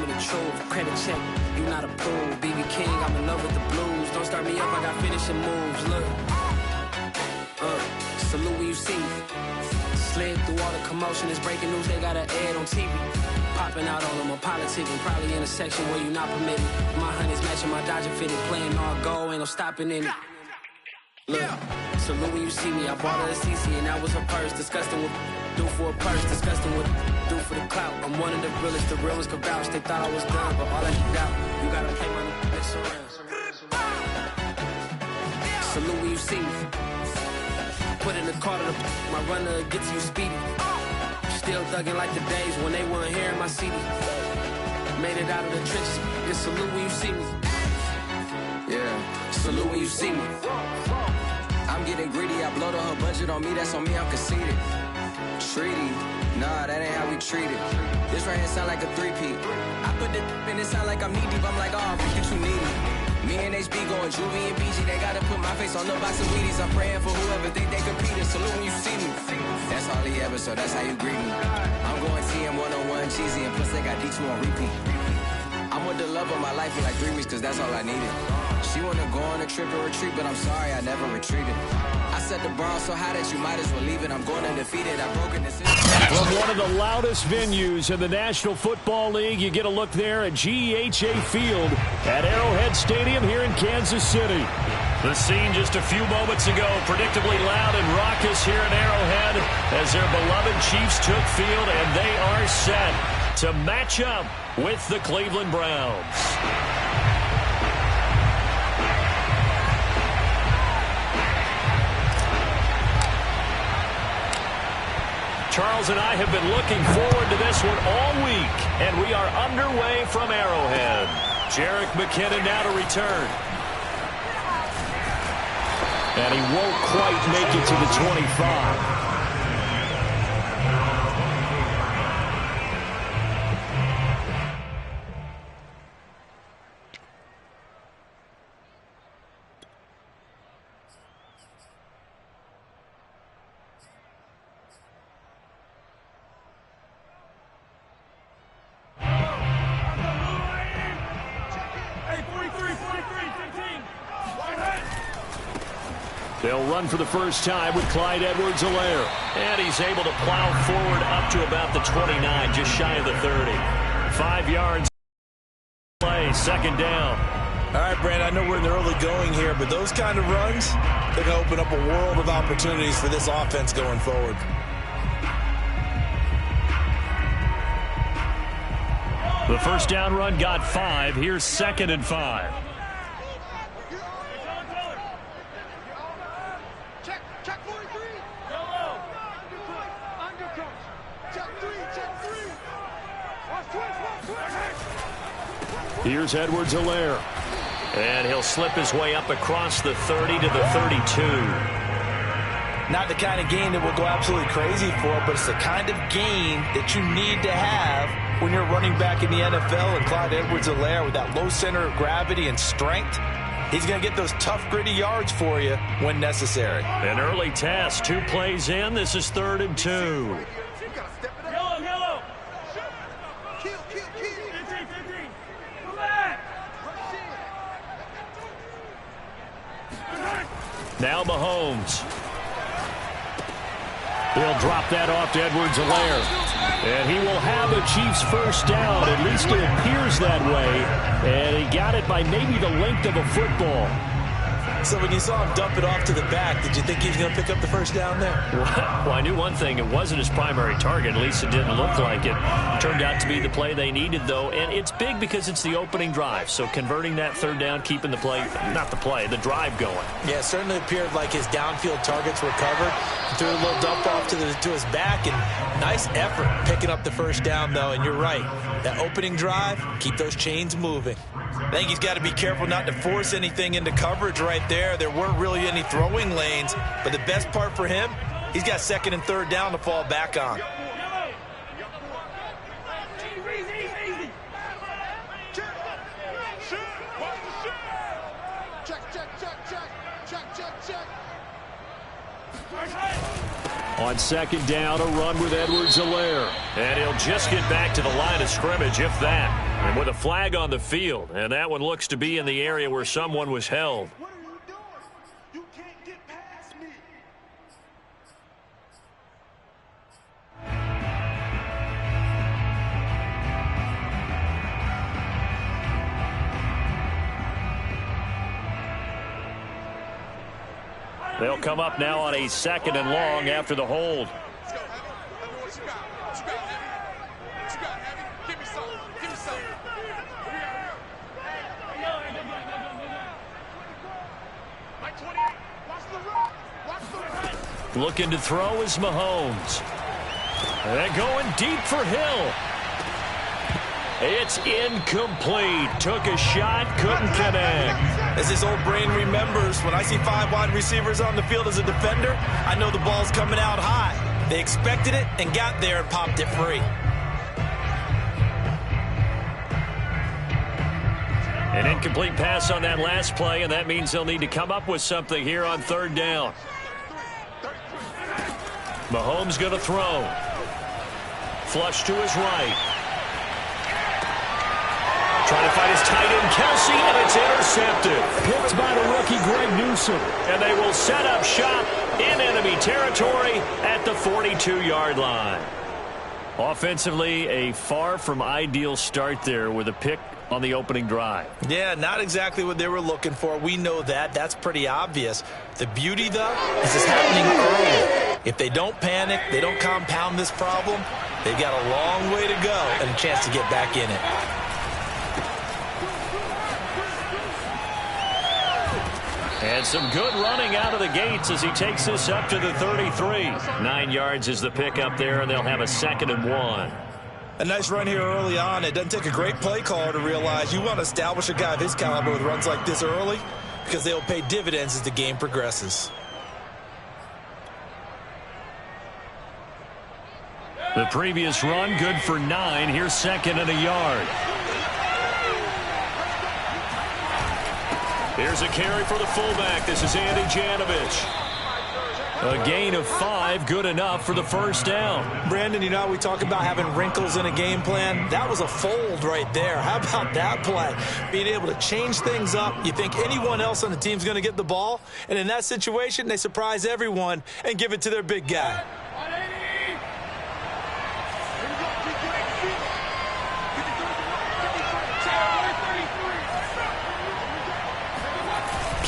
knowing the truth. Credit check, you not approved. BB King, I'm in love with the blues. Don't start me up, I got finishing moves. Look, salute when you see me. Slid through all the commotion, it's breaking news, they got an ad on TV. Popping out on them, I'm politicking, probably in a section where you not permitted. My honey's matching my Dodger fitted, playing all go, ain't no stopping in it. Look, salute when you see me, I bought her a CC and that was her purse. Disgusting what do for a purse, disgusting what do for the clout. I'm one of the realest, the realest could vouch. They thought I was done, but all I doubt, you gotta play my next around. Salute when you see me. Put in the car to my runner, get to you speedy. Still thugging like the days when they weren't here in my CD. Made it out of the trenches, just salute when you see me. Yeah, salute when you see me. I'm getting greedy, I blow the whole budget on me, that's on me, I'm conceited. Treaty, nah, that ain't how we treat it. This right here sound like a three-peat. I put the in it sound like I'm knee-deep, I'm like, oh, Rick, you too needy. Me and HB going Juvie and BG, they gotta put my face on the box of Wheaties. I'm praying for whoever think they competing, salute when you see me. That's all he ever, so that's how you greet me. I'm going TM 101 cheesy, and plus they got D2 on repeat. I'm with the love of my life for like 3 weeks, cause that's all I needed. She wanna go on a trip and retreat, but I'm sorry, I never retreated. I set the bar so high that you might as well leave it. I'm going undefeated, I've broken this. From one of the loudest venues in the National Football League, you get a look there at GEHA Field at Arrowhead Stadium here in Kansas City. The scene just a few moments ago, predictably loud and raucous here in Arrowhead as their beloved Chiefs took field, and they are set to match up with the Cleveland Browns. Charles and I have been looking forward to this one all week, and we are underway from Arrowhead. Jerick McKinnon now to return. And he won't quite make it to the 25. They'll run for the first time with Clyde Edwards-Helaire. And he's able to plow forward up to about the 29, just shy of the 30. 5 yards. Play, second down. All right, Brand, I know we're in the early going here, but those kind of runs, they're going to open up a world of opportunities for this offense going forward. The first down run got 5. Here's 2nd and 5. Here's Edwards-Helaire. And he'll slip his way up across the 30 to the 32. Not the kind of game that we'll go absolutely crazy for, but it's the kind of game that you need to have when you're running back in the NFL. And Clyde Edwards-Helaire, with that low center of gravity and strength, he's going to get those tough, gritty yards for you when necessary. An early test, 2 plays in. This is 3rd and 2. Now Mahomes. He'll drop that off to Edwards-Helaire. And he will have a Chiefs first down. At least it appears that way. And he got it by maybe the length of a football. So when you saw him dump it off to the back, did you think he was going to pick up the first down there? Well, I knew one thing. It wasn't his primary target. At least it didn't look like it. Turned out to be the play they needed, though. And it's big because it's the opening drive. So converting that 3rd down, keeping the play, not the play, the drive going. Yeah, it certainly appeared like his downfield targets were covered. Threw a little dump off to his back, and nice effort picking up the first down, though. And you're right. That opening drive, keep those chains moving. I think he's got to be careful not to force anything into coverage right there. There weren't really any throwing lanes, but the best part for him, he's got 2nd and 3rd down to fall back on. On second down, a run with Edwards-Helaire. And he'll just get back to the line of scrimmage, if that. And with a flag on the field. And that one looks to be in the area where someone was held. What are you doing? You can't get past me. They'll come up now on a second and long after the hold. Let's go, Heavy. Heavy, what you got? What you got, Heavy? What you got, Heavy? Give me something. Give me something. Mike 28. Watch the rock. Watch the rock. Looking to throw is Mahomes. And going deep for Hill. It's incomplete. Took a shot, couldn't connect. As his old brain remembers, when I see 5 wide receivers on the field as a defender, I know the ball's coming out high. They expected it and got there and popped it free. An incomplete pass on that last play, and that means they'll need to come up with something here on third down. Mahomes going to throw. Flush to his right. Trying to find his tight end, Kelsey, and it's intercepted. Picked by the rookie, Greg Newsome. And they will set up shop in enemy territory at the 42-yard line. Offensively, a far from ideal start there with a pick on the opening drive. Yeah, not exactly what they were looking for. We know that. That's pretty obvious. The beauty, though, is it's happening early. If they don't panic, they don't compound this problem, they've got a long way to go and a chance to get back in it. And some good running out of the gates as he takes this up to the 33. 9 yards is the pick up there, and they'll have a 2nd and 1. A nice run here early on. It doesn't take a great play caller to realize you want to establish a guy of his caliber with runs like this early because they'll pay dividends as the game progresses. The previous run, good for 9. Here's 2nd and a yard. Here's a carry for the fullback. This is Andy Janovich. A gain of 5, good enough for the first down. Brandon, you know how we talk about having wrinkles in a game plan? That was a fold right there. How about that play? Being able to change things up. You think anyone else on the team's going to get the ball, and in that situation, they surprise everyone and give it to their big guy.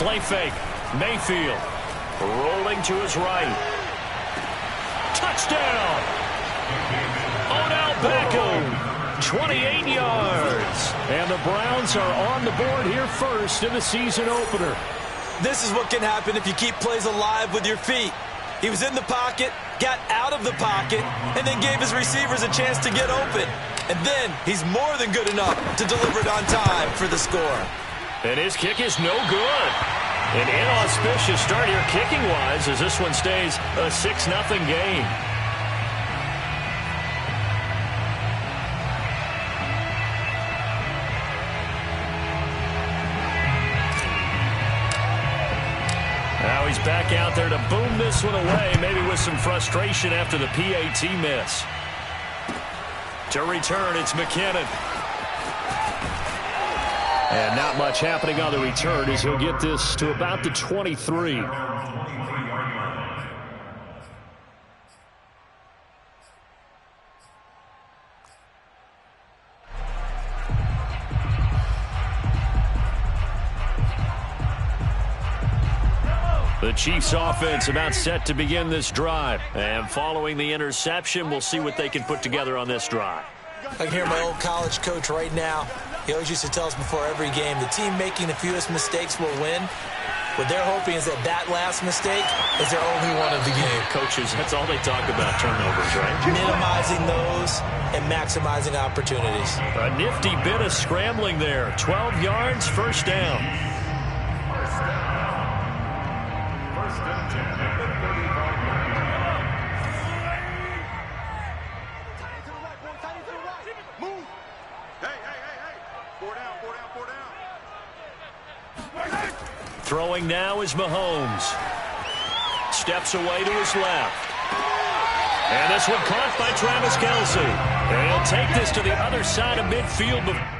Play fake. Mayfield rolling to his right. Touchdown! Odell Beckham, 28 yards. And the Browns are on the board here first in the season opener. This is what can happen if you keep plays alive with your feet. He was in the pocket, got out of the pocket, and then gave his receivers a chance to get open. And then he's more than good enough to deliver it on time for the score. And his kick is no good. An inauspicious start here kicking-wise as this one stays a 6-0 game. Now he's back out there to boom this one away, maybe with some frustration after the PAT miss. To return, it's McKinnon. And not much happening on the return as he'll get this to about the 23. The Chiefs offense about set to begin this drive. And following the interception, we'll see what they can put together on this drive. I can hear my old college coach right now. He always used to tell us before every game, the team making the fewest mistakes will win. What they're hoping is that last mistake is their only one of the game. Coaches, that's all they talk about, turnovers, right? Minimizing those and maximizing opportunities. A nifty bit of scrambling there. 12 yards, first down. Throwing now is Mahomes. Steps away to his left. And this one caught by Travis Kelce. And he'll take this to the other side of midfield.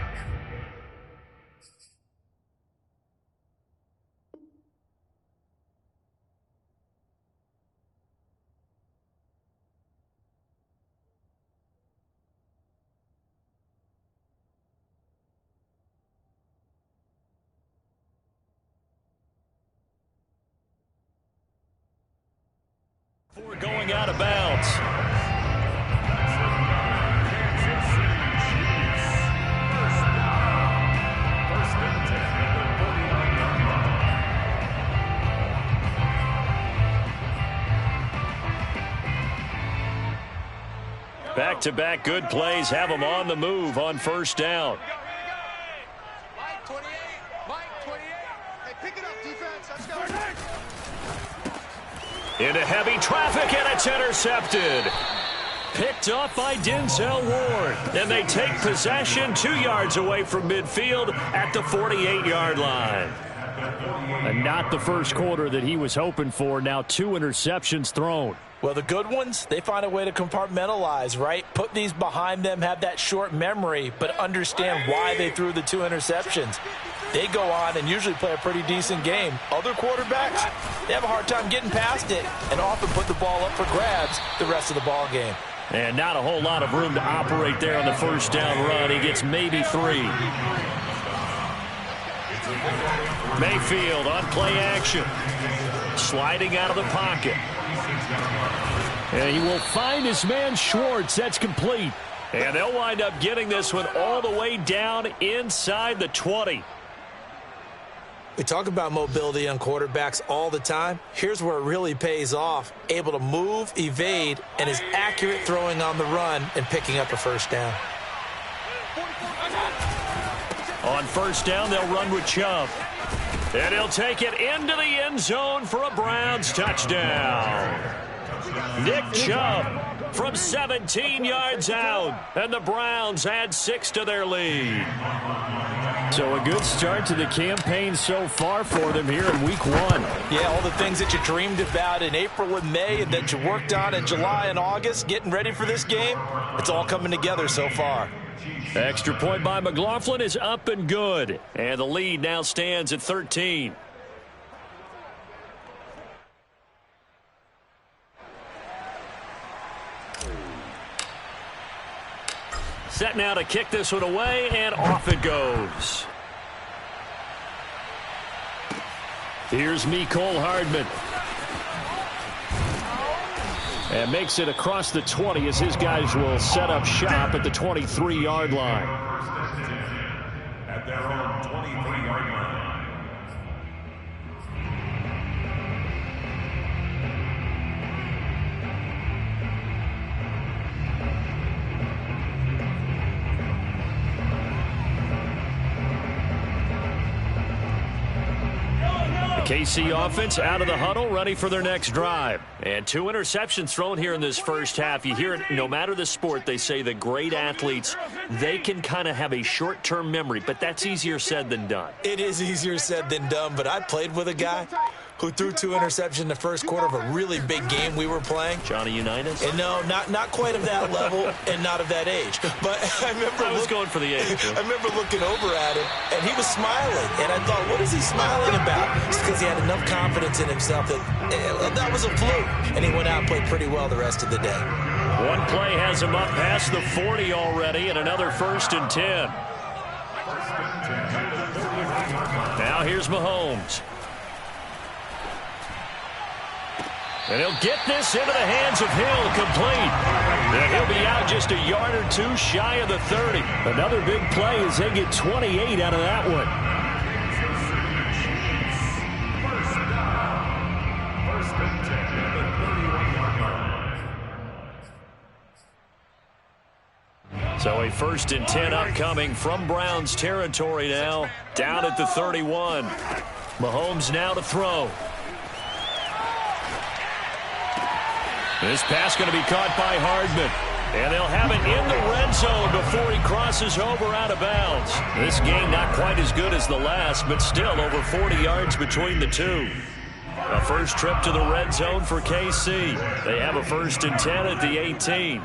Before going out of bounds. Back-to-back good plays have them on the move on first down. Mike 28. Mike 28. Hey, pick it up, defense. Let's go. Into heavy traffic, and it's intercepted. Picked off by Denzel Ward. And they take possession 2 yards away from midfield at the 48-yard line. And not the first quarter that he was hoping for. Now 2 interceptions thrown. Well, the good ones, they find a way to compartmentalize, right? Put these behind them, have that short memory, but understand why they threw the 2 interceptions. They go on and usually play a pretty decent game. Other quarterbacks, they have a hard time getting past it and often put the ball up for grabs the rest of the ball game. And not a whole lot of room to operate there on the first down run. He gets maybe 3. Mayfield on play action. Sliding out of the pocket. And he will find his man Schwartz. That's complete. And they'll wind up getting this one all the way down inside the 20. We talk about mobility on quarterbacks all the time. Here's where it really pays off. Able to move, evade, and is accurate throwing on the run and picking up a first down. On first down, they'll run with Chubb. And he'll take it into the end zone for a Browns touchdown. Nick Chubb from 17 yards out. And the Browns add 6 to their lead. So a good start to the campaign so far for them here in week 1. Yeah, all the things that you dreamed about in April and May and that you worked on in July and August, getting ready for this game, it's all coming together so far. Extra point by McLaughlin is up and good. And the lead now stands at 13. Set now to kick this one away, and off it goes. Here's Mecole Hardman. And makes it across the 20 as his guys will set up shop at the 23-yard line. At their own 23-yard line. KC offense out of the huddle, ready for their next drive. And 2 interceptions thrown here in this first half. You hear it, no matter the sport, they say the great athletes, they can kind of have a short-term memory, but that's easier said than done. It is easier said than done, but I played with a guy who threw 2 interceptions in the first quarter of a really big game we were playing. Johnny Unitas? And no, not quite of that level and not of that age. But I was going for the age. I remember looking over at him, and he was smiling. And I thought, what is he smiling about? It's because he had enough confidence in himself that was a fluke. And he went out and played pretty well the rest of the day. One play has him up past the 40 already, and another 1st and 10. Now here's Mahomes. And he'll get this into the hands of Hill, complete. And he'll be out just a yard or 2 shy of the 30. Another big play as they get 28 out of that one. First and 10 at the 31-yard line. So a 1st and 10 upcoming from Browns territory now, down at the 31. Mahomes now to throw. This pass going to be caught by Hardman. And they'll have it in the red zone before he crosses over out of bounds. This game not quite as good as the last, but still over 40 yards between the two. A first trip to the red zone for KC. They have a 1st and 10 at the 18.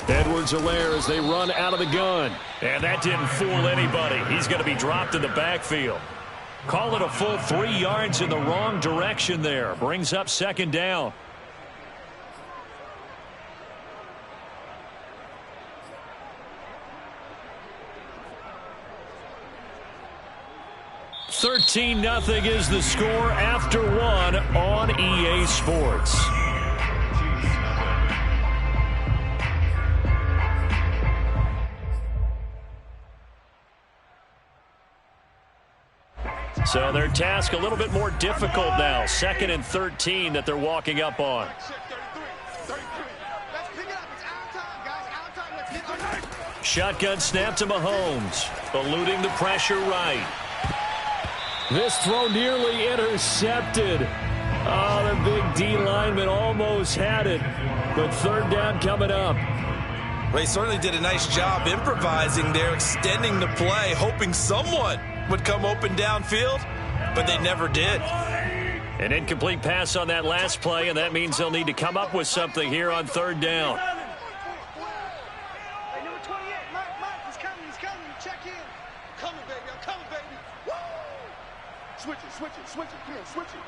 Edwards-Helaire as they run out of the gun. And that didn't fool anybody. He's going to be dropped in the backfield. Call it a full 3 yards in the wrong direction there. Brings up 2nd down. $13-0 is the score after 1 on EA Sports. So their task a little bit more difficult now. 2nd and 13 that they're walking up on. Shotgun snap to Mahomes. Eluding the pressure right. This throw nearly intercepted. Oh, the big D lineman almost had it. But 3rd down coming up. Well, he certainly did a nice job improvising there, extending the play, hoping someone would come open downfield, but they never did. An incomplete pass on that last play, and that means they'll need to come up with something here on 3rd down. Hey, number 28, Mike, he's coming, check in. I'm coming, baby. Woo! Switch it, come here, switch it.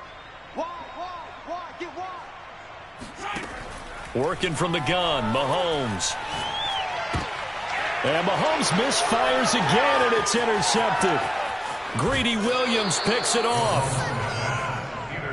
Wide, get wide. Working from the gun, Mahomes. And Mahomes misfires again, and it's intercepted. Greedy Williams picks it off.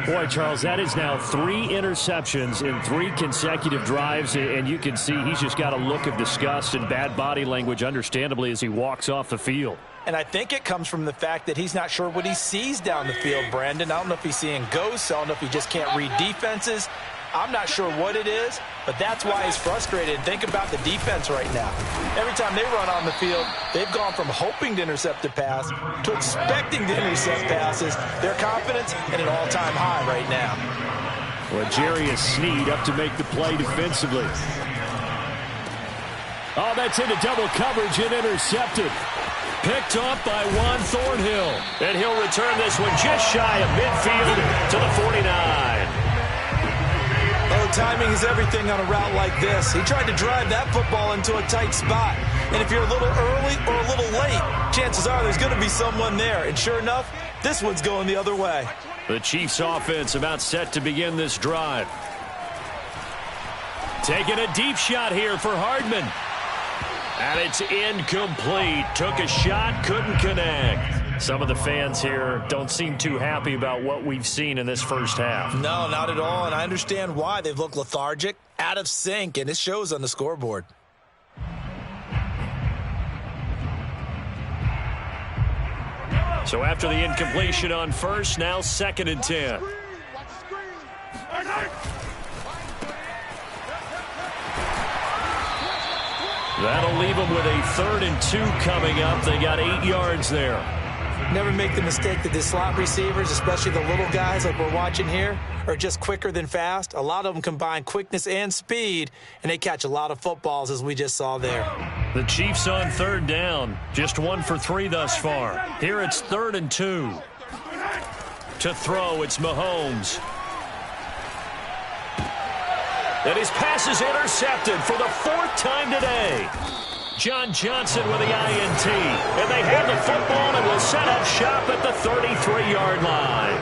Boy, Charles, that is now 3 interceptions in 3 consecutive drives, and you can see he's just got a look of disgust and bad body language, understandably, as he walks off the field. And I think it comes from the fact that he's not sure what he sees down the field, Brandon. I don't know if he's seeing ghosts. I don't know if he just can't read defenses. I'm not sure what it is, but that's why he's frustrated. Think about the defense right now. Every time they run on the field, they've gone from hoping to intercept a pass to expecting to intercept passes. Their confidence at an all-time high right now. Well, Jarius Sneed up to make the play defensively. Oh, that's into double coverage and intercepted. Picked off by Juan Thornhill. And he'll return this one just shy of midfield to the 49. Oh, timing is everything on a route like this. He tried to drive that football into a tight spot. And if you're a little early or a little late, chances are there's going to be someone there. And sure enough, this one's going the other way. The Chiefs offense about set to begin this drive. Taking a deep shot here for Hardman. And it's incomplete. Took a shot, couldn't connect. Some of the fans here don't seem too happy about what we've seen in this first half. No, not at all, and I understand why. They've looked lethargic, out of sync, and it shows on the scoreboard. So after the incompletion on first, now 2nd and 10. That'll leave them with a 3rd and 2 coming up. They got 8 yards there. Never make the mistake that the slot receivers, especially the little guys like we're watching here, are just quicker than fast. A lot of them combine quickness and speed, and they catch a lot of footballs, as we just saw there. The Chiefs on 3rd down. Just 1 for 3 thus far. Here it's 3rd and 2. To throw, it's Mahomes. And his pass is intercepted for the 4th time today. John Johnson with the INT. And they have the football and will set up shop at the 33-yard line.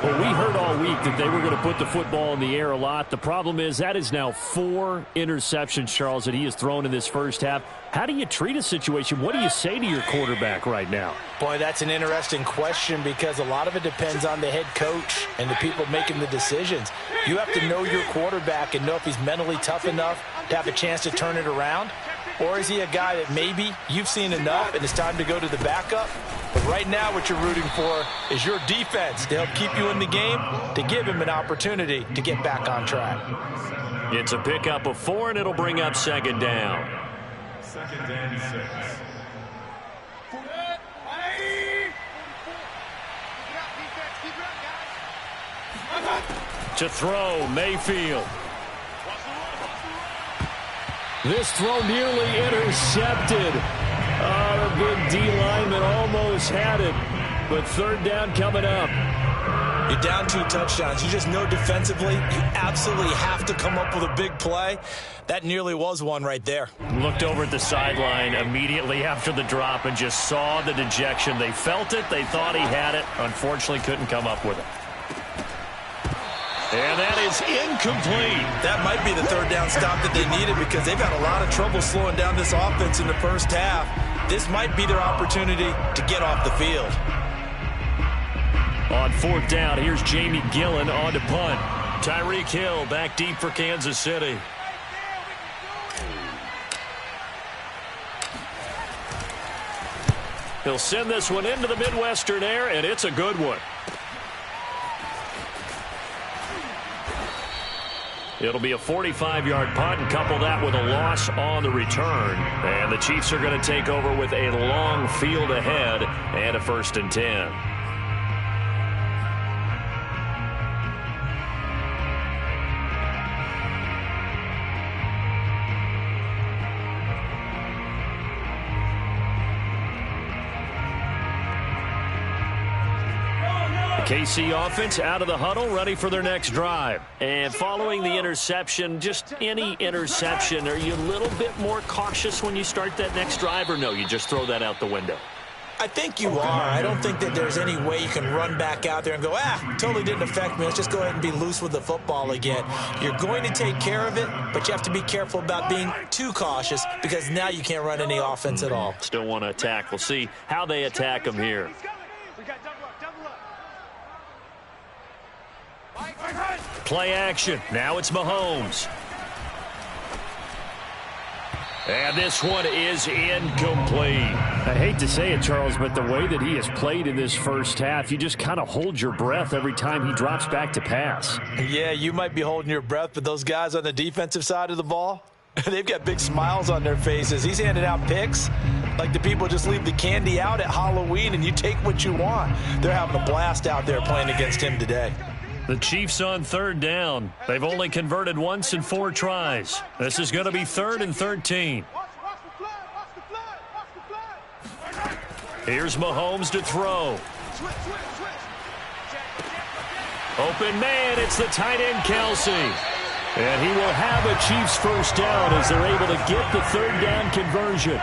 Well, we heard all week that they were going to put the football in the air a lot. The problem is that is now 4 interceptions, Charles, that he has thrown in this first half. How do you treat a situation? What do you say to your quarterback right now? Boy, that's an interesting question because a lot of it depends on the head coach and the people making the decisions. You have to know your quarterback and know if he's mentally tough enough to have a chance to turn it around. Or is he a guy that maybe you've seen enough and it's time to go to the backup? But right now what you're rooting for is your defense to help keep you in the game, to give him an opportunity to get back on track. It's a pickup of 4, and it'll bring up 2nd down. 2nd and 6. To throw, Mayfield. This throw nearly intercepted. Oh, the big D lineman almost had it. but third down coming up. You're down 2 touchdowns. You just know defensively you absolutely have to come up with a big play. That nearly was one right there. Looked over at the sideline immediately after the drop and just saw the dejection. They felt it. They thought he had it. Unfortunately, couldn't come up with it. And that is incomplete. That might be the third down stop that they needed because they've had a lot of trouble slowing down this offense in the first half. This might be their opportunity to get off the field. On fourth down, here's Jamie Gillen on to punt. Tyreek Hill back deep for Kansas City. He'll send this one into the Midwestern air, and it's a good one. It'll be a 45-yard punt, and couple that with a loss on the return. And the Chiefs are going to take over with a long field ahead and a 1st and 10. KC offense out of the huddle, ready for their next drive. And following the interception, just any interception, are you a little bit more cautious when you start that next drive, or no, you just throw that out the window? I think you are. I don't think that there's any way you can run back out there and go, totally didn't affect me. Let's just go ahead and be loose with the football again. You're going to take care of it, but you have to be careful about being too cautious because now you can't run any offense at all. Still want to attack. We'll see how they attack them here. Play action. Now it's Mahomes. And this one is incomplete. I hate to say it, Charles, but the way that he has played in this first half, you just kind of hold your breath every time he drops back to pass. Yeah, you might be holding your breath, but those guys on the defensive side of the ball, they've got big smiles on their faces. He's handing out picks like the people just leave the candy out at Halloween and you take what you want. They're having a blast out there playing against him today. The Chiefs on third down. They've only converted once in 4 tries. This is going to be 3rd and 13. Here's Mahomes to throw. Open man, it's the tight end Kelsey. And he will have a Chiefs first down as they're able to get the third down conversion.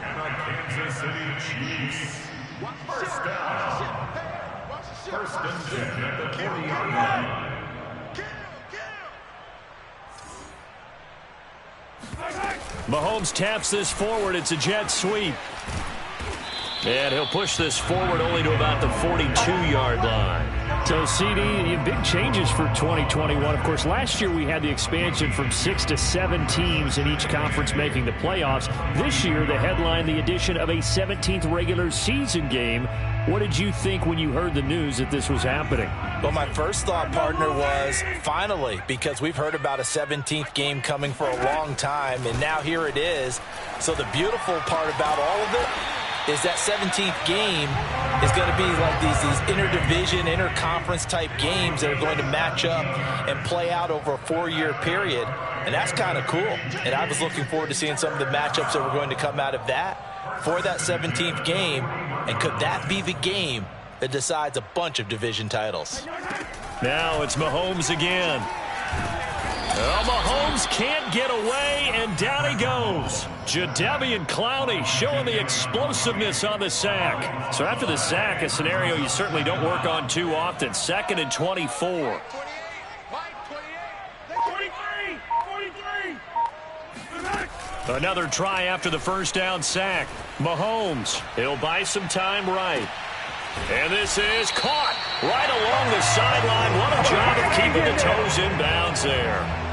And a Kansas City Chiefs first down. First and 10 at the 40-yard line. Mahomes taps this forward. It's a jet sweep. And he'll push this forward only to about the 42-yard line. So, CD, big changes for 2021. Of course, last year we had the expansion from 6 to 7 teams in each conference making the playoffs. This year, the headline, the addition of a 17th regular season game. What did you think when you heard the news that this was happening? Well, my first thought, partner, was finally, because we've heard about a 17th game coming for a long time, and now here it is. So the beautiful part about all of it is that 17th game is going to be like these interdivision, interconference type games that are going to match up and play out over a 4-year period. And that's kind of cool. And I was looking forward to seeing some of the matchups that were going to come out of that for that 17th game. And could that be the game that decides a bunch of division titles? Now it's Mahomes again. Well, Mahomes can't get away, and down he goes. Jadeveon Clowney showing the explosiveness on the sack. So after the sack, a scenario you certainly don't work on too often. 2nd and 24. Another try after the first down sack. Mahomes, he'll buy some time right. And this is caught right along the sideline. What a job of keeping the toes in bounds there.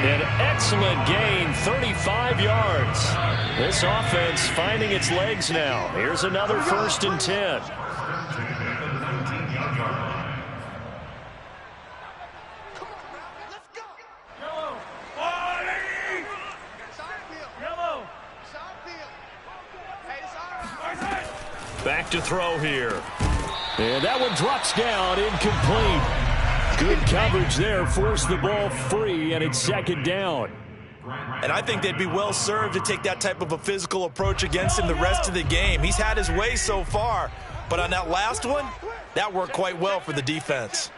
An excellent gain, 35 yards. This offense finding its legs now. Here's another 1st and 10. Back to throw here. And that one drops down, incomplete. Good coverage there, forced the ball free, and it's 2nd down. And I think they'd be well served to take that type of a physical approach against him the rest of the game. He's had his way so far, but on that last one, that worked quite well for the defense.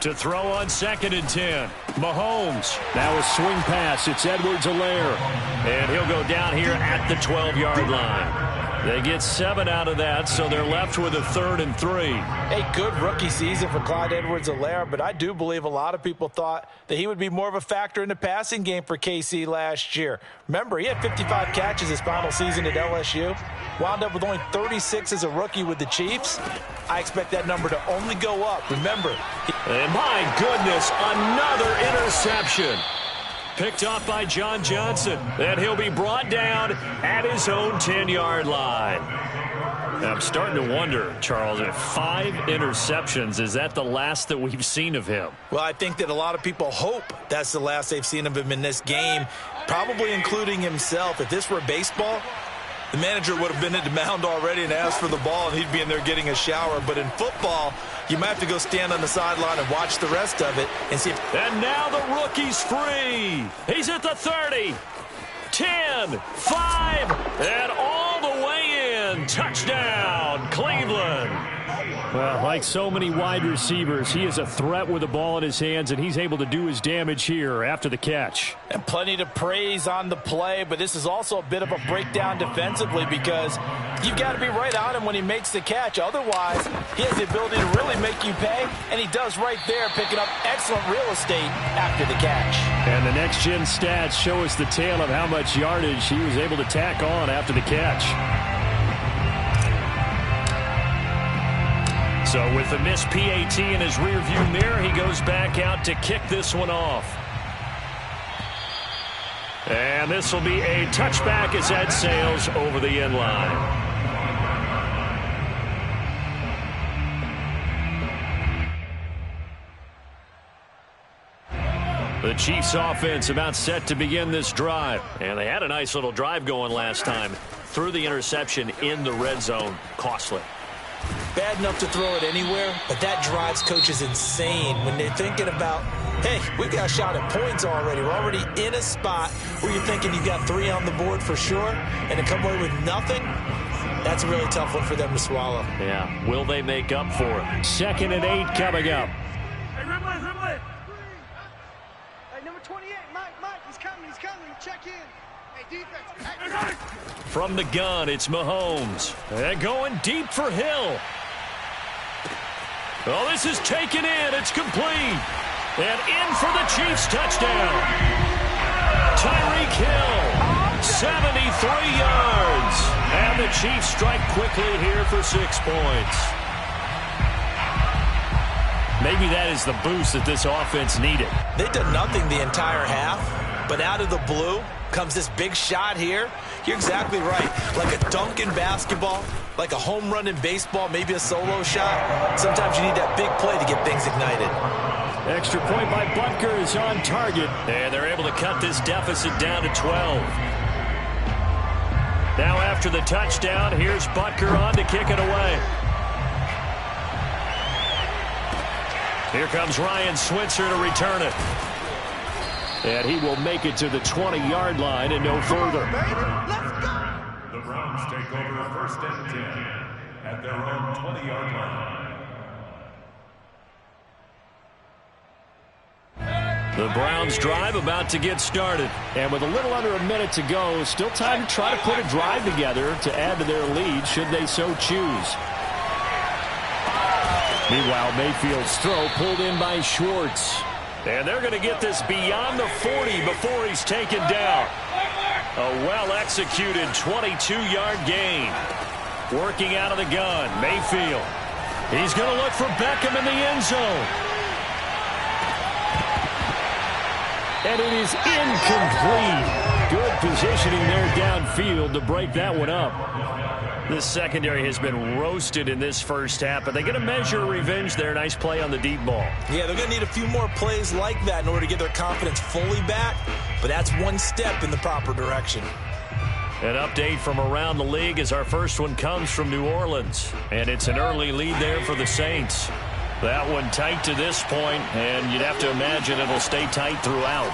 To throw on 2nd and 10. Mahomes. Now a swing pass. It's Edwards-Helaire. And he'll go down here at the 12-yard line. They get 7 out of that, so they're left with a 3rd and 3. Hey, good rookie season for Clyde Edwards-Helaire, but I do believe a lot of people thought that he would be more of a factor in the passing game for KC last year. Remember, he had 55 catches his final season at LSU. Wound up with only 36 as a rookie with the Chiefs. I expect that number to only go up. Remember. And my goodness, another interception. Picked off by John Johnson. And he'll be brought down at his own 10-yard line. Now, I'm starting to wonder, Charles, if 5 interceptions, is that the last that we've seen of him? Well, I think that a lot of people hope that's the last they've seen of him in this game, probably including himself. If this were baseball, the manager would have been at the mound already and asked for the ball, and he'd be in there getting a shower. But in football, you might have to go stand on the sideline and watch the rest of it and see if... And now the rookie's free. He's at the 30, 10, 5, and all the way in. Touchdown, Cleveland. Well, like so many wide receivers, he is a threat with the ball in his hands, and he's able to do his damage here after the catch. And plenty to praise on the play, but this is also a bit of a breakdown defensively because you've got to be right on him when he makes the catch. Otherwise, he has the ability to really make you pay, and he does right there, picking up excellent real estate after the catch. And the next-gen stats show us the tale of how much yardage he was able to tack on after the catch. So with the missed PAT in his rearview mirror, he goes back out to kick this one off. And this will be a touchback as that sails over the end line. The Chiefs offense about set to begin this drive. And they had a nice little drive going last time. Threw the interception in the red zone. Costly. Bad enough to throw it anywhere, but that drives coaches insane when they're thinking about, hey, we've got a shot at points already. We're already in a spot where you're thinking you've got 3 on the board for sure, and to come away with nothing, that's a really tough one for them to swallow. Yeah, will they make up for it? 2nd and 8 coming up. Hey, number 28, Mike, he's coming, check in. Hey, defense, hey. From the gun, it's Mahomes. And going deep for Hill. Oh, this is taken in. It's complete. And in for the Chiefs touchdown. Tyreek Hill, 73 yards. And the Chiefs strike quickly here for 6 points. Maybe that is the boost that this offense needed. They've done nothing the entire half, but out of the blue comes this big shot here. You're exactly right. Like a dunk in basketball, like a home run in baseball, maybe a solo shot. Sometimes you need that big play to get things ignited. Extra point by Butker is on target. And they're able to cut this deficit down to 12. Now after the touchdown, here's Butker on to kick it away. Here comes Ryan Switzer to return it. And he will make it to the 20-yard line and no further. The Browns take over 1st and 10 at their own 20-yard line. The Browns drive about to get started. And with a little under a minute to go, still time to try to put a drive together to add to their lead should they so choose. Meanwhile, Mayfield's throw pulled in by Schwartz. And they're going to get this beyond the 40 before he's taken down. A well-executed 22-yard gain. Working out of the gun, Mayfield. He's going to look for Beckham in the end zone. And it is incomplete. Good positioning there downfield to break that one up. This secondary has been roasted in this first half, but they're going to measure revenge there. Nice play on the deep ball. Yeah, they're going to need a few more plays like that in order to get their confidence fully back, but that's one step in the proper direction. An update from around the league as our first one comes from New Orleans, and it's an early lead there for the Saints. That one tight to this point, and you'd have to imagine it'll stay tight throughout.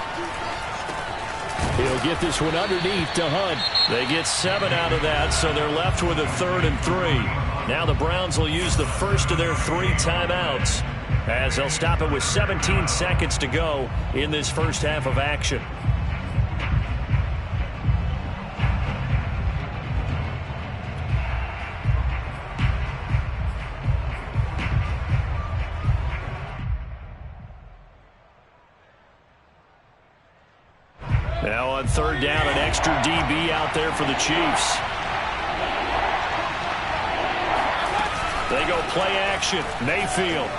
He'll get this one underneath to Hunt. They get 7 out of that, so they're left with a 3rd and 3. Now the Browns will use the first of their 3 timeouts, as they'll stop it with 17 seconds to go in this first half of action. Now on 3rd down, an extra DB out there for the Chiefs. They go play action. Mayfield.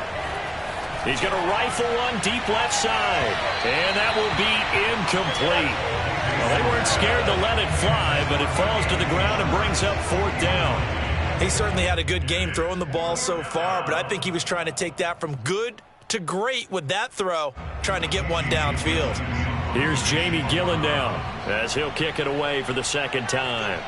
He's going to rifle one deep left side. And that will be incomplete. Well, they weren't scared to let it fly, but it falls to the ground and brings up 4th down. He certainly had a good game throwing the ball so far, but I think he was trying to take that from good to great with that throw, trying to get one downfield. Here's Jamie Gillen now as he'll kick it away for the 2nd time.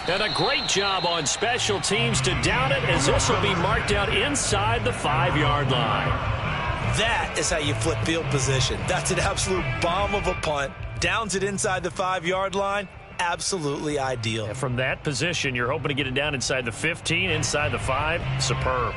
And a great job on special teams to down it, as this will be marked out inside the 5-yard line. That is how you flip field position. That's an absolute bomb of a punt. Downs it inside the 5-yard line. Absolutely ideal. And from that position, you're hoping to get it down inside the 15, inside the 5. Superb.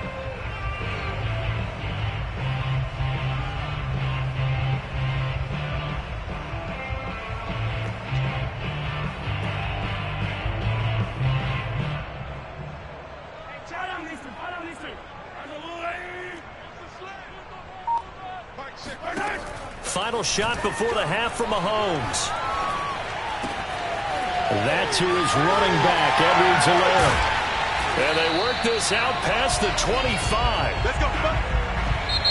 Final shot before the half from Mahomes. That to his running back, Edwards-Helaire. And they work this out past the 25. Let's go, come on.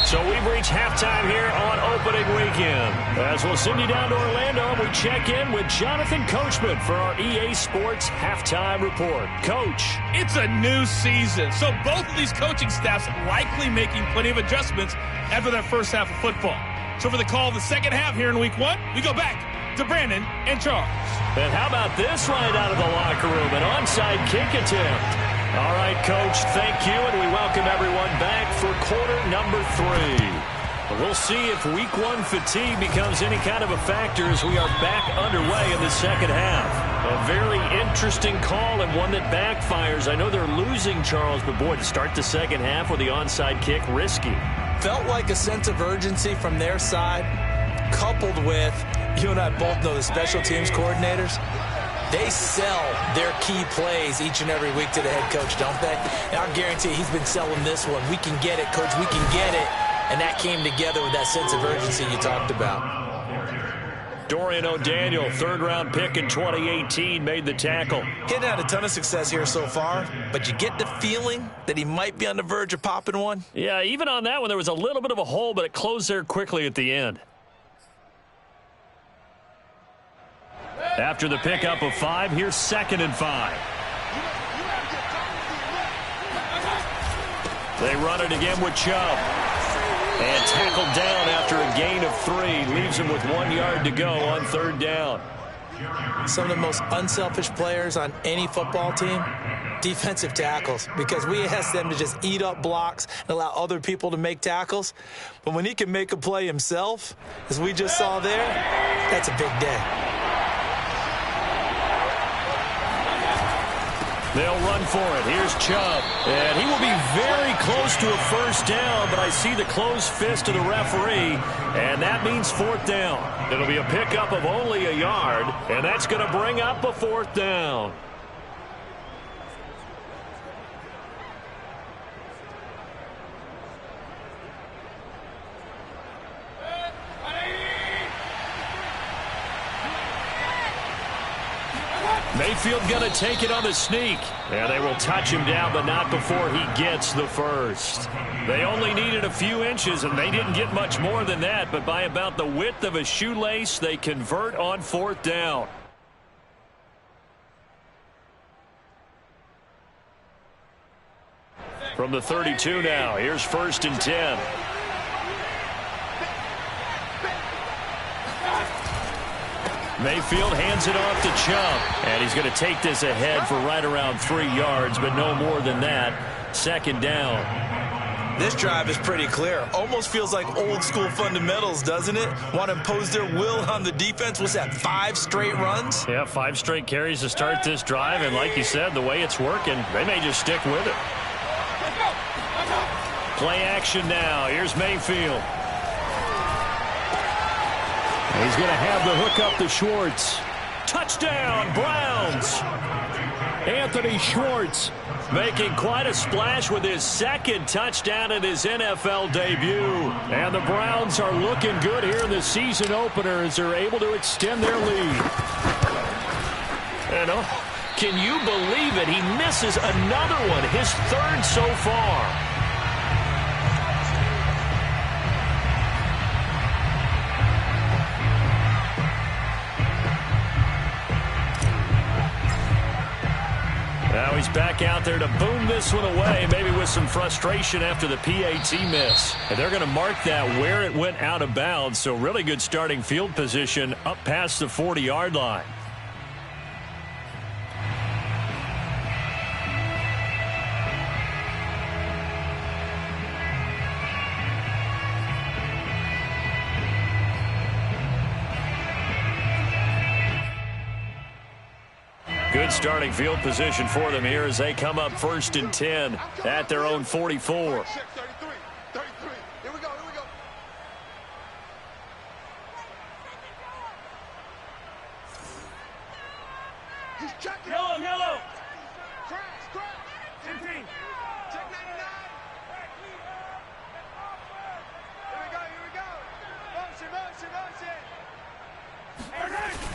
So we've reached halftime here on opening weekend. As we'll send you down to Orlando, we check in with Jonathan Coachman for our EA Sports Halftime Report. Coach. It's a new season, so both of these coaching staffs likely making plenty of adjustments after that first half of football. So for the call of the second half here in Week 1, we go back to Brandon and Charles. And how about this right out of the locker room, an onside kick attempt. All right, Coach, thank you, and we welcome everyone back for quarter number 3. We'll see if Week 1 fatigue becomes any kind of a factor as we are back underway in the second half. A very interesting call and one that backfires. I know they're losing, Charles, but boy, to start the second half with the onside kick, risky. Felt like a sense of urgency from their side, coupled with, you and I both know the special teams coordinators, they sell their key plays each and every week to the head coach, don't they? And I'll guarantee he's been selling this one. We can get it, Coach, we can get it. And that came together with that sense of urgency you talked about. Dorian O'Daniel, 3rd-round pick in 2018, made the tackle. He hadn't had a ton of success here so far, but you get the feeling that he might be on the verge of popping one. Yeah, even on that one, there was a little bit of a hole, but it closed there quickly at the end. After the pickup of 5, here's 2nd and 5. They run it again with Chubb. And tackled down after a gain of 3. Leaves him with 1 yard to go on 3rd down. Some of the most unselfish players on any football team, defensive tackles, because we ask them to just eat up blocks and allow other people to make tackles. But when he can make a play himself, as we just saw there, that's a big day. They'll run for it. Here's Chubb. And he will be very close to a first down, but I see the closed fist of the referee, and that means 4th down. It'll be a pickup of only a yard, and that's going to bring up a 4th down. Mayfield going to take it on the sneak. And they will touch him down, but not before he gets the first. They only needed a few inches, and they didn't get much more than that. But by about the width of a shoelace, they convert on 4th down. From the 32 now, here's 1st and 10. Mayfield hands it off to Chubb. And he's going to take this ahead for right around 3 yards, but no more than that. Second down. This drive is pretty clear. Almost feels like old school fundamentals, doesn't it? Want to impose their will on the defense. What's that, 5 straight runs? Yeah, 5 straight carries to start this drive. And like you said, the way it's working, they may just stick with it. Play action now. Here's Mayfield. He's going to have the hook up to Schwartz. Touchdown, Browns. Anthony Schwartz making quite a splash with his second touchdown in his NFL debut. And the Browns are looking good here in the season opener as they're able to extend their lead. And can you believe it? He misses another one, his 3rd so far. Now he's back out there to boom this one away, maybe with some frustration after the PAT miss. And they're going to mark that where it went out of bounds, so really good starting field position up past the 40-yard line. Good starting field position for them here as they come up 1st and 10 at their own 44. Here we go. He's checking. Yellow. Crash. 10-10. Check 99. Here we go. Motion.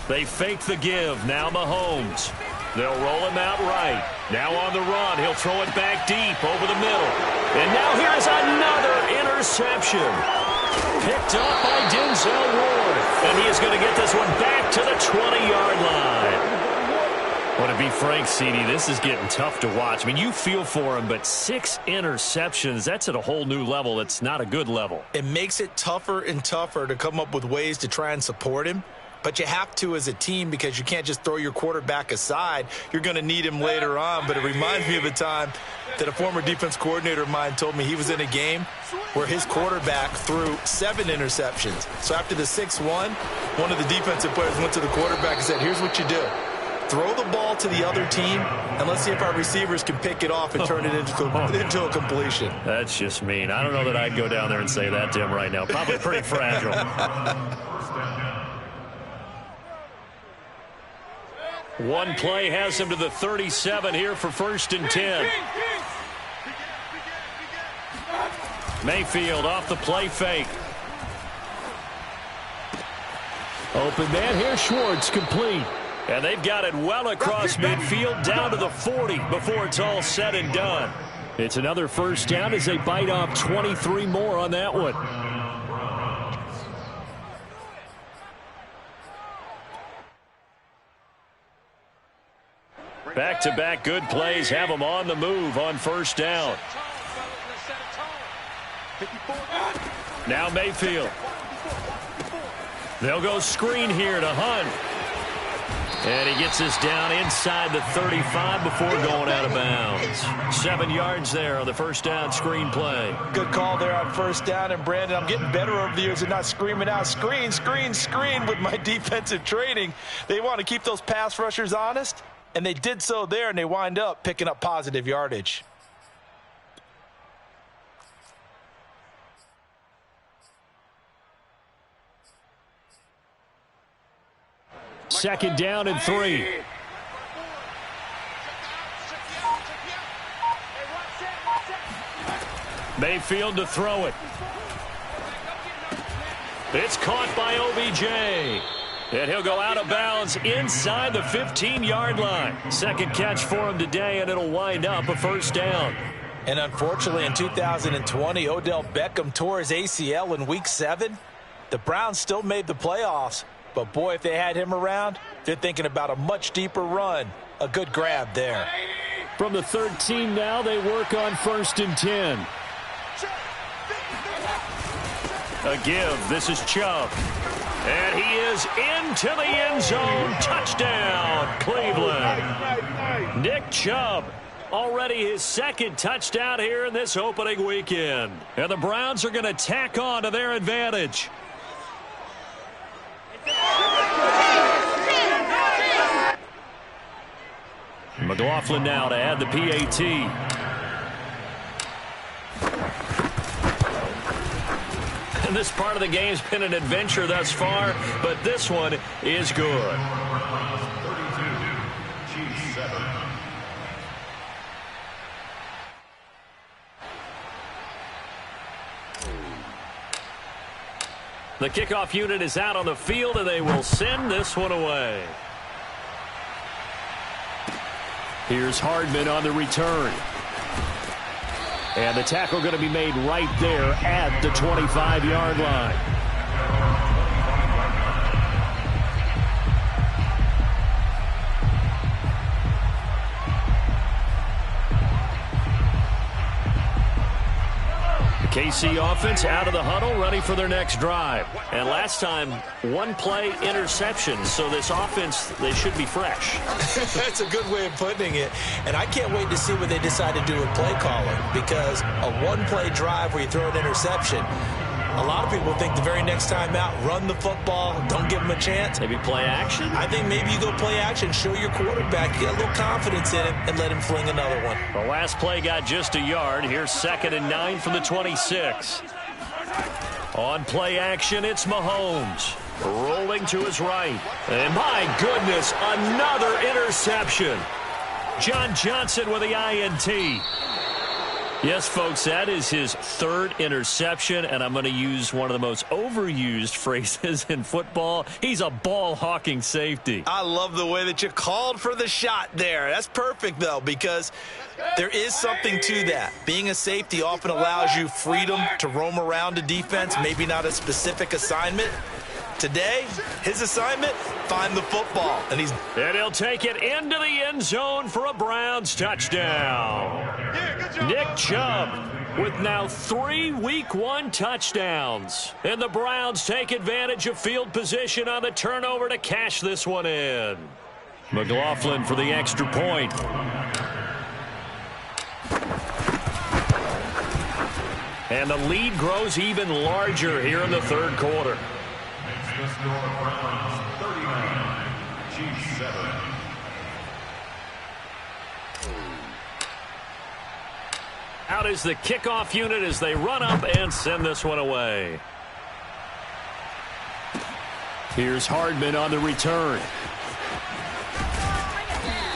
They fake the give. Now Mahomes. They'll roll him out right. Now on the run. He'll throw it back deep over the middle. And now here's another interception. Picked up by Denzel Ward. And he is going to get this one back to the 20-yard line. Well, to be frank, CD, this is getting tough to watch. I mean, you feel for him, but 6 interceptions, that's at a whole new level. It's not a good level. It makes it tougher and tougher to come up with ways to try and support him. But you have to as a team because you can't just throw your quarterback aside. You're going to need him later on. But it reminds me of a time that a former defense coordinator of mine told me he was in a game where his quarterback threw 7 interceptions. So after the 6-1, one of the defensive players went to the quarterback and said, here's what you do. Throw the ball to the other team, and let's see if our receivers can pick it off and turn it into a completion. That's just mean. I don't know that I'd go down there and say that to him right now. Probably pretty fragile. One play has him to the 37 here for 1st and 10. Mayfield off the play fake. Open man, here's Schwartz, complete. And they've got it well across midfield down to the 40 before it's all said and done. It's another 1st down as they bite off 23 more on that one. Back-to-back good plays have them on the move on 1st down. Now Mayfield. They'll go screen here to Hunt. And he gets this down inside the 35 before going out of bounds. 7 yards there on the 1st down screen play. Good call there on 1st down. And, Brandon, I'm getting better over the years at not screaming out, screen with my defensive training. They want to keep those pass rushers honest, and they did so there, and they wind up picking up positive yardage. Second down and 3. Mayfield to throw it. It's caught by OBJ. And he'll go out of bounds inside the 15-yard line. Second catch for him today, and it'll wind up a 1st down. And unfortunately, in 2020, Odell Beckham tore his ACL in Week 7. The Browns still made the playoffs. But, boy, if they had him around, they're thinking about a much deeper run. A good grab there. From the 13 now, they work on 1st and 10. A give. This is Chubb. And he is into the end zone. Touchdown, Cleveland. Nick Chubb, already his second touchdown here in this opening weekend. And the Browns are going to tack on to their advantage. McLaughlin now to add the PAT. And this part of the game's been an adventure thus far, but this one is good. The kickoff unit is out on the field, and they will send this one away. Here's Hardman on the return. And the tackle going to be made right there at the 25-yard line. The KC offense out of the huddle, ready for their next drive. And last time, one-play interception, so this offense, they should be fresh. That's a good way of putting it. And I can't wait to see what they decide to do with play calling, because a one-play drive where you throw an interception, a lot of people think the very next time out, run the football, don't give them a chance. Maybe play action? I think maybe you go play action, show your quarterback, get a little confidence in him, and let him fling another one. The last play got just a yard. Here's 2nd and 9 from the 26. On play action, it's Mahomes. Rolling to his right. And my goodness, another interception. John Johnson with the INT. Yes, folks, that is his 3rd interception, and I'm going to use one of the most overused phrases in football. He's a ball-hawking safety. I love the way that you called for the shot there. That's perfect, though, because there is something to that. Being a safety often allows you freedom to roam around a defense, maybe not a specific assignment. Today, his assignment, find the football. And he'll take it into the end zone for a Browns touchdown. Nick Chubb with now 3 Week 1 touchdowns. And the Browns take advantage of field position on the turnover to cash this one in. McLaughlin for the extra point. And the lead grows even larger here in the 3rd quarter. The score, Browns 39, Chiefs 7. Out is the kickoff unit as they run up and send this one away. Here's Hardman on the return.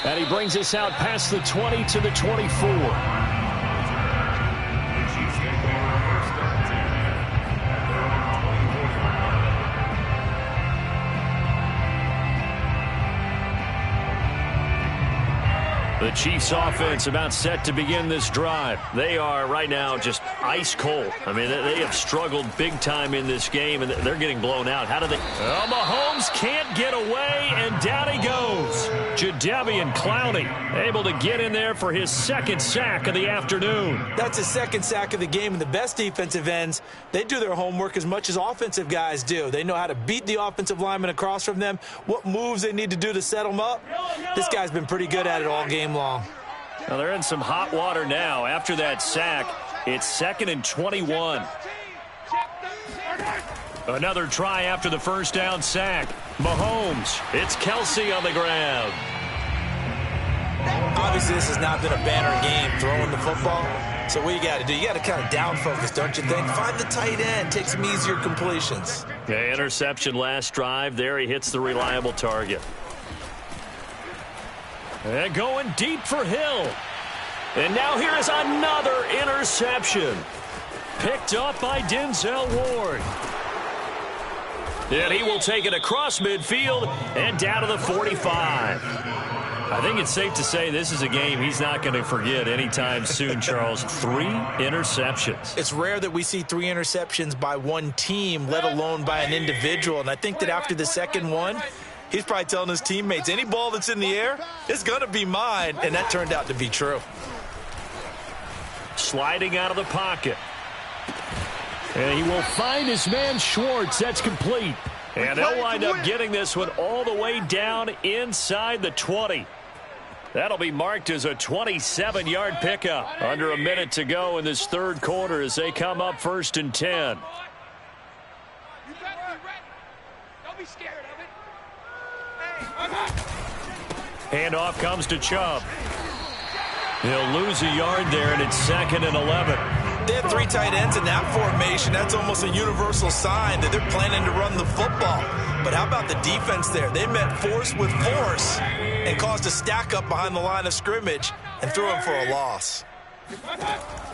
And he brings us out past the 20 to the 24. The Chiefs offense about set to begin this drive. They are right now just ice cold. I mean, they have struggled big time in this game, and they're getting blown out. How do they? Oh, Mahomes can't get away, and down he goes. Jadeveon Clowney able to get in there for his 2nd sack of the afternoon. That's his 2nd sack of the game, and the best defensive ends, they do their homework as much as offensive guys do. They know how to beat the offensive lineman across from them, what moves they need to do to set them up. This guy's been pretty good at it all game long. Well, they're in some hot water now. After that sack, it's 2nd and 21. Another try after the 1st down sack. Mahomes, it's Kelsey on the ground. Obviously, this has not been a banner game throwing the football. So what you got to do, you got to kind of down focus, don't you think? Find the tight end, take some easier completions. Okay, interception last drive. There he hits the reliable target. And going deep for Hill. And now here is another interception. Picked up by Denzel Ward. And he will take it across midfield and down to the 45. I think it's safe to say this is a game he's not going to forget anytime soon, Charles. 3 interceptions. It's rare that we see 3 interceptions by one team, let alone by an individual. And I think that after the 2nd one, he's probably telling his teammates, any ball that's in the air, it's going to be mine. And that turned out to be true. Sliding out of the pocket. And he will find his man Schwartz. That's complete. And they'll wind up getting this one all the way down inside the 20. That'll be marked as a 27-yard pickup. Under a minute to go in this third quarter as they come up 1st and 10. You better be ready. Don't be scared of it. Handoff comes to Chubb. He'll lose a yard there, and it's 2nd and 11. They have 3 tight ends in that formation. That's almost a universal sign that they're planning to run the football. But how about the defense there? They met force with force and caused a stack up behind the line of scrimmage and threw him for a loss.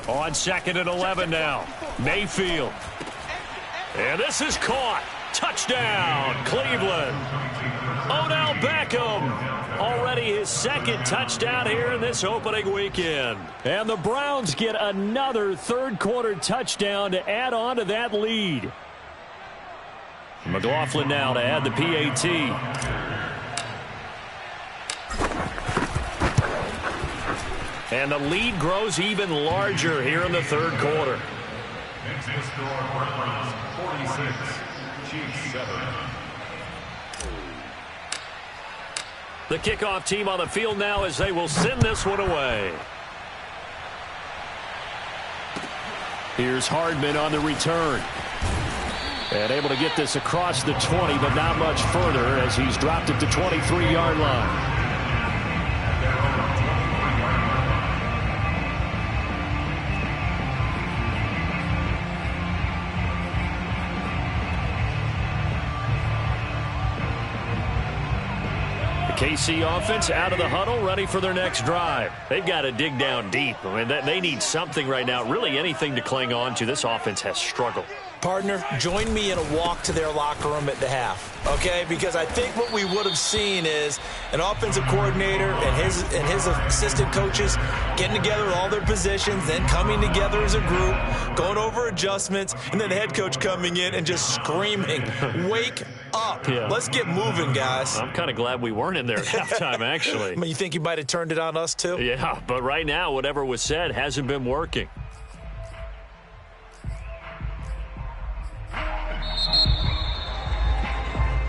On 2nd and 11 now. Mayfield. And this is caught. Touchdown, Cleveland. Odell Beckham. Already his 2nd touchdown here in this opening weekend. And the Browns get another third-quarter touchdown to add on to that lead. McLaughlin now to add the PAT. And the lead grows even larger here in the third quarter. Next to score, Browns 46, Chiefs 7. The kickoff team on the field now as they will send this one away. Here's Hardman on the return. And able to get this across the 20, but not much further as he's dropped at the 23-yard line. KC offense out of the huddle, ready for their next drive. They've got to dig down deep. I mean, they need something right now, really anything to cling on to. This offense has struggled. Partner, join me in a walk to their locker room at the half, okay? Because I think what we would have seen is an offensive coordinator and his assistant coaches getting together with all their positions, then coming together as a group, going over adjustments, and then the head coach coming in and just screaming, wake up. Yeah. Let's get moving, guys. I'm kind of glad we weren't in there at halftime, actually. I mean, you think you might have turned it on us, too? Yeah, but right now, whatever was said hasn't been working.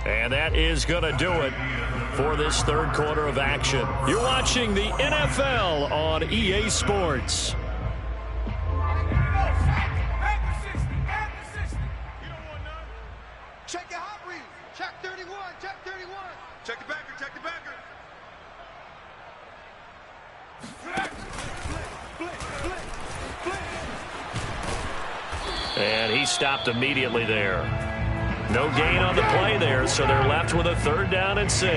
And that is going to do it for this third quarter of action. You're watching the NFL on EA Sports. Check the hot read. Check 31. Check 31. Check the backer. Check the backer. And he stopped immediately there. No gain on the play there, so they're left with a 3rd down and 6. No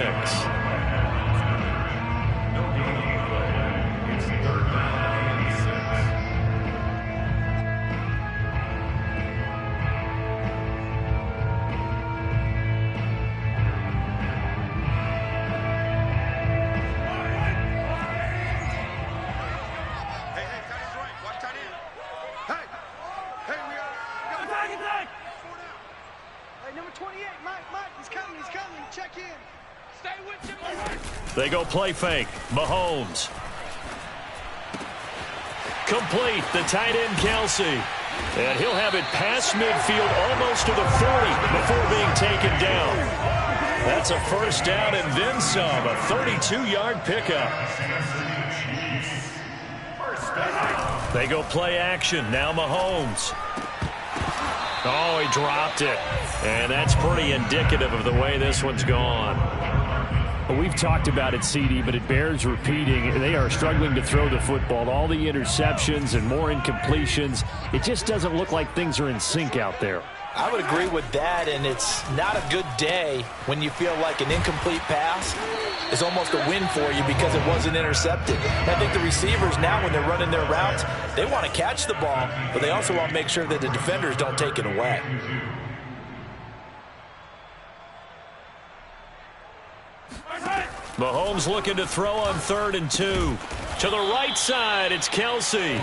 gain on the play. It's 3rd down and 6. Hey, tight end's right. Watch tight end. Hey, we got attack. Hey, number 28, Mike, he's coming. Check in. Stay with him. They go play fake. Mahomes. Complete. The tight end, Kelsey. And he'll have it past midfield almost to the 40 before being taken down. That's a 1st down and then some. A 32-yard pickup. They go play action. Now Mahomes. Oh, he dropped it. And that's pretty indicative of the way this one's gone. Well, we've talked about it, CD, but it bears repeating. They are struggling to throw the football. All the interceptions and more incompletions. It just doesn't look like things are in sync out there. I would agree with that, and it's not a good day when you feel like an incomplete pass is almost a win for you because it wasn't intercepted. I think the receivers now, when they're running their routes, they want to catch the ball, but they also want to make sure that the defenders don't take it away. Mahomes looking to throw on 3rd and 2. To the right side, it's Kelsey.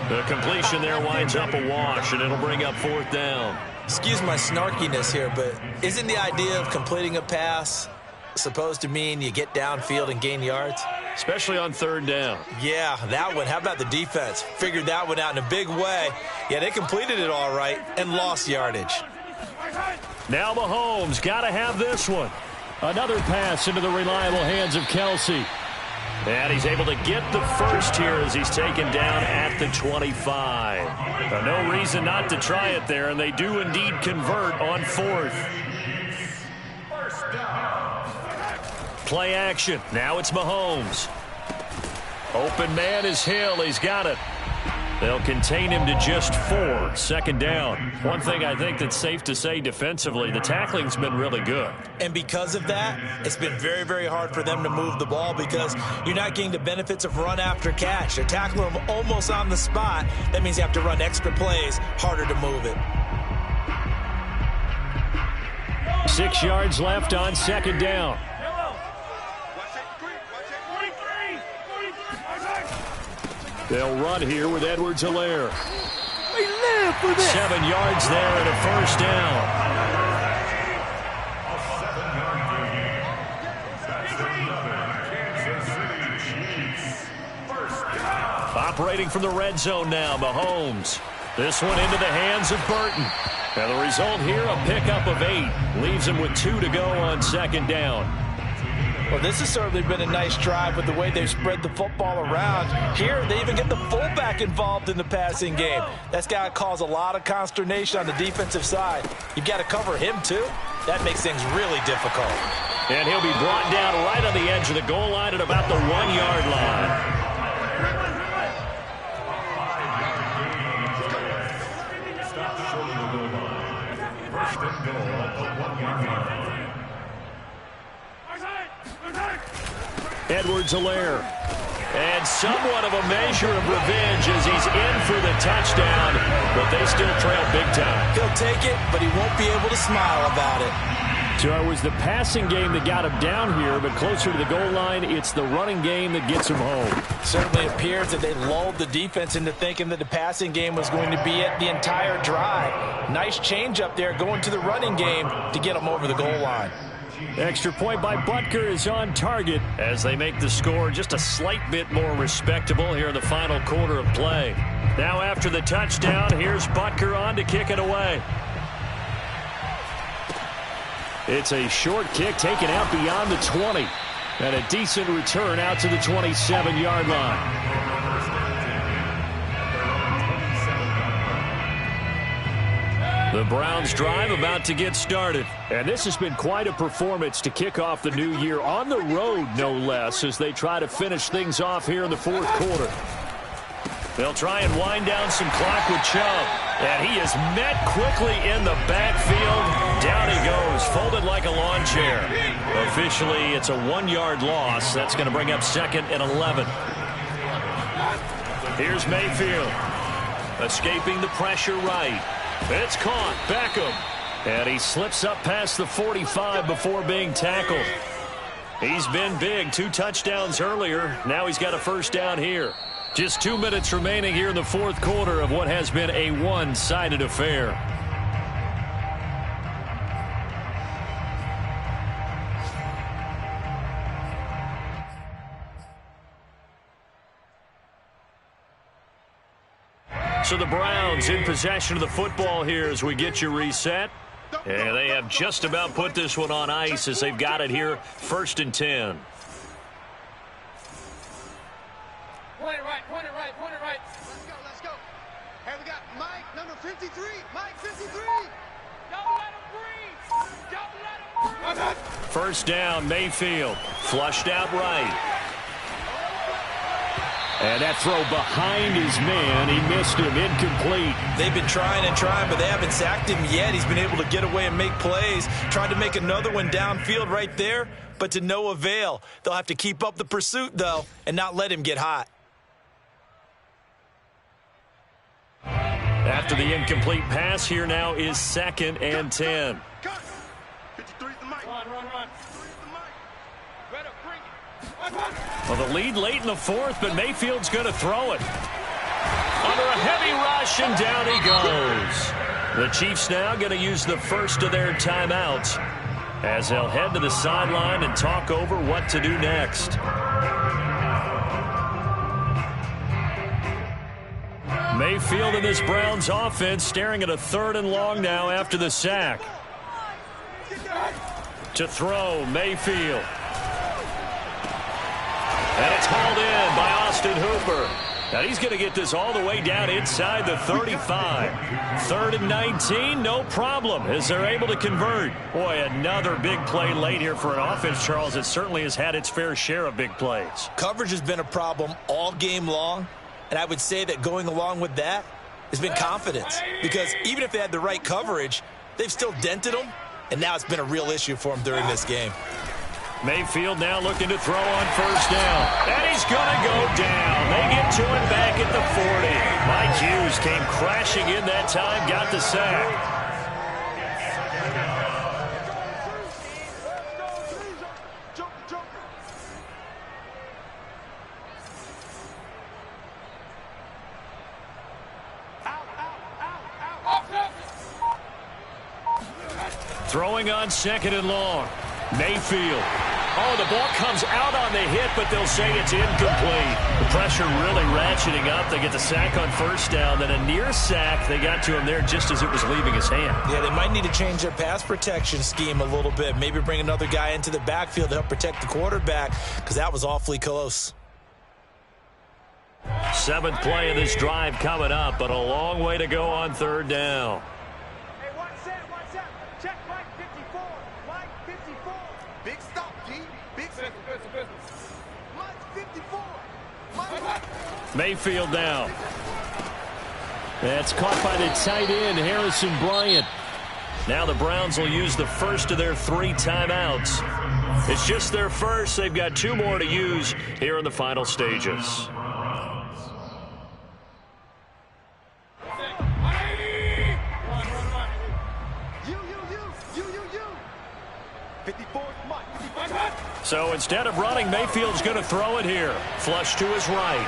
The completion there winds up a wash, and it'll bring up 4th down. Excuse my snarkiness here, but isn't the idea of completing a pass supposed to mean you get downfield and gain yards? Especially on 3rd down. Yeah, that one. How about the defense? Figured that one out in a big way. Yeah, they completed it all right and lost yardage. Now Mahomes got to have this one. Another pass into the reliable hands of Kelsey. And he's able to get the first here as he's taken down at the 25. No reason not to try it there, and they do indeed convert on fourth. Play action. Now it's Mahomes. Open man is Hill. He's got it. They'll contain him to just 4. Second down. One thing I think that's safe to say defensively, the tackling's been really good. And because of that, it's been very, very hard for them to move the ball because you're not getting the benefits of run after catch. They're tackling them almost on the spot. That means you have to run extra plays, harder to move it. 6 yards left on second down. They'll run here with Edwards-Helaire. 7 yards there and a first down. Operating from the red zone now, Mahomes. This one into the hands of Burton. And the result here, a pickup of 8. Leaves him with 2 to go on second down. Well, this has certainly been a nice drive with the way they've spread the football around. Here, they even get the fullback involved in the passing game. That's got to cause a lot of consternation on the defensive side. You've got to cover him, too. That makes things really difficult. And he'll be brought down right on the edge of the goal line at about the 1-yard line. First and goal at the 1-yard line. Edwards-Helaire. And somewhat of a measure of revenge as he's in for the touchdown, but they still trail big time. He'll take it, but he won't be able to smile about it. So it was the passing game that got him down here, but closer to the goal line, it's the running game that gets him home. Certainly appears that they lulled the defense into thinking that the passing game was going to be it the entire drive. Nice change up there going to the running game to get him over the goal line. Extra point by Butker is on target as they make the score just a slight bit more respectable here in the final quarter of play. Now after the touchdown, here's Butker on to kick it away. It's a short kick taken out beyond the 20. And a decent return out to the 27-yard line. The Browns drive about to get started. And this has been quite a performance to kick off the new year on the road, no less, as they try to finish things off here in the fourth quarter. They'll try and wind down some clock with Chubb. And he is met quickly in the backfield. Down he goes, folded like a lawn chair. Officially, it's a 1-yard loss. That's going to bring up 2nd and 11. Here's Mayfield. Escaping the pressure right. It's caught. Beckham. And he slips up past the 45 before being tackled. He's been big. 2 touchdowns earlier. Now he's got a first down here. Just 2 minutes remaining here in the fourth quarter of what has been a one-sided affair. So the Browns in possession of the football here as we get you reset. And they have just about put this one on ice as they've got it here, 1st and 10. Point it right. Let's go. Hey, we got Mike, number 53. Mike, 53. Don't let him breathe. First down, Mayfield. Flushed out right. And that throw behind his man. He missed him. Incomplete. They've been trying and trying, but they haven't sacked him yet. He's been able to get away and make plays. Tried to make another one downfield right there, but to no avail. They'll have to keep up the pursuit, though, and not let him get hot. After the incomplete pass, here now is 2nd and 10. 53's the mic. Run. 53's the mic. Better bring it. Well, the lead late in the fourth, but Mayfield's going to throw it. Under a heavy rush, and down he goes. The Chiefs now going to use the first of their timeouts as they'll head to the sideline and talk over what to do next. Mayfield and this Browns offense staring at a 3rd and long now after the sack. To throw, Mayfield. And it's hauled in by Austin Hooper. Now he's going to get this all the way down inside the 35. 3rd and 19, no problem, as they're able to convert. Boy, another big play late here for an offense, Charles, that certainly has had its fair share of big plays. Coverage has been a problem all game long, and I would say that going along with that has been confidence. Because even if they had the right coverage, they've still dented them, and now it's been a real issue for them during this game. Mayfield now looking to throw on 1st down. And he's going to go down. They get to him back at the 40. Mike Hughes came crashing in that time, got the sack. Throwing on 2nd and long. Mayfield. Oh, the ball comes out on the hit, but they'll say it's incomplete. The pressure really ratcheting up. They get the sack on 1st down, then a near sack. They got to him there just as it was leaving his hand. Yeah, they might need to change their pass protection scheme a little bit. Maybe bring another guy into the backfield to help protect the quarterback, because that was awfully close. 7th play of this drive coming up, but a long way to go on 3rd down. Hey, what's that? Check Mike 54. Mike 54. Big stop, G. Big stop. Mike 54. Mike. Mayfield down. That's caught by the tight end, Harrison Bryant. Now the Browns will use the first of their 3 timeouts. It's just their first. They've got 2 more to use here in the final stages. So instead of running, Mayfield's going to throw it here. Flush to his right.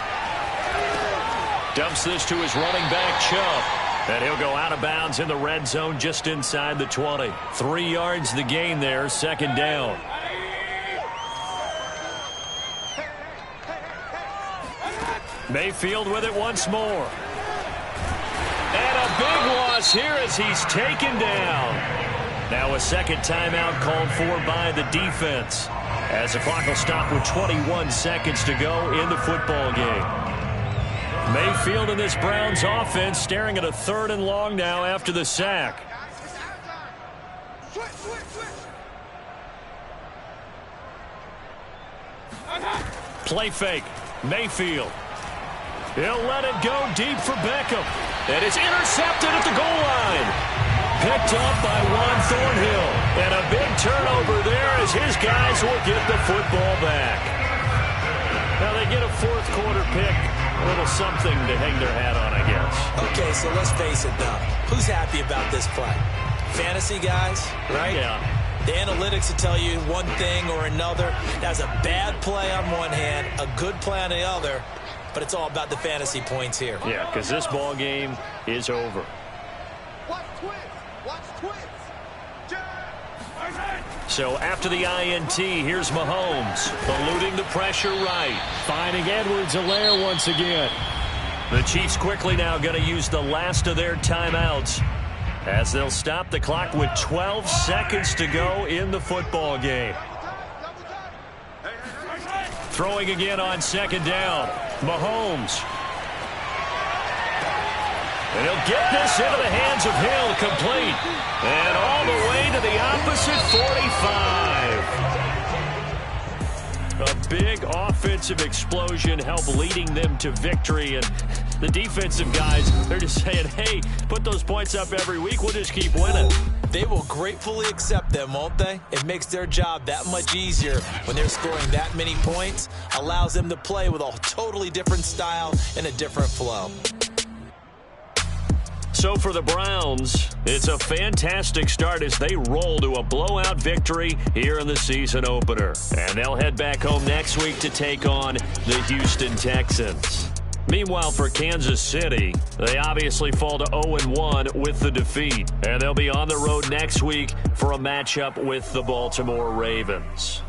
Dumps this to his running back, Chubb. And he'll go out of bounds in the red zone just inside the 20. 3 yards the gain there, 2nd down. Mayfield with it once more. And a big loss here as he's taken down. Now a 2nd timeout called for by the defense, as the clock will stop with 21 seconds to go in the football game. Mayfield and this Browns offense staring at a 3rd and long now after the sack. Play fake. Mayfield. He'll let it go deep for Beckham. And it's intercepted at the goal line. Picked up by Juan Thornhill. And a big turnover there as his guys will get the football back. Now they get a 4th quarter pick. A little something to hang their hat on, I guess. Okay, so let's face it now. Who's happy about this play? Fantasy guys, right? Yeah. The analytics will tell you one thing or another. That's a bad play on one hand, a good play on the other, but it's all about the fantasy points here. Yeah, because this ball game is over. Watch twins. Watch twins. So after the INT, here's Mahomes, eluding the pressure right. Finding Edwards-Helaire once again. The Chiefs quickly now going to use the last of their timeouts, as they'll stop the clock with 12 seconds to go in the football game. Throwing again on 2nd down. Mahomes. And he'll get this into the hands of Hill, complete. And all the way to the opposite 45. A big offensive explosion helped leading them to victory. And the defensive guys, they're just saying, hey, put those points up every week. We'll just keep winning. They will gratefully accept them, won't they? It makes their job that much easier when they're scoring that many points. Allows them to play with a totally different style and a different flow. So for the Browns, it's a fantastic start as they roll to a blowout victory here in the season opener. And they'll head back home next week to take on the Houston Texans. Meanwhile, for Kansas City, they obviously fall to 0-1 with the defeat. And they'll be on the road next week for a matchup with the Baltimore Ravens.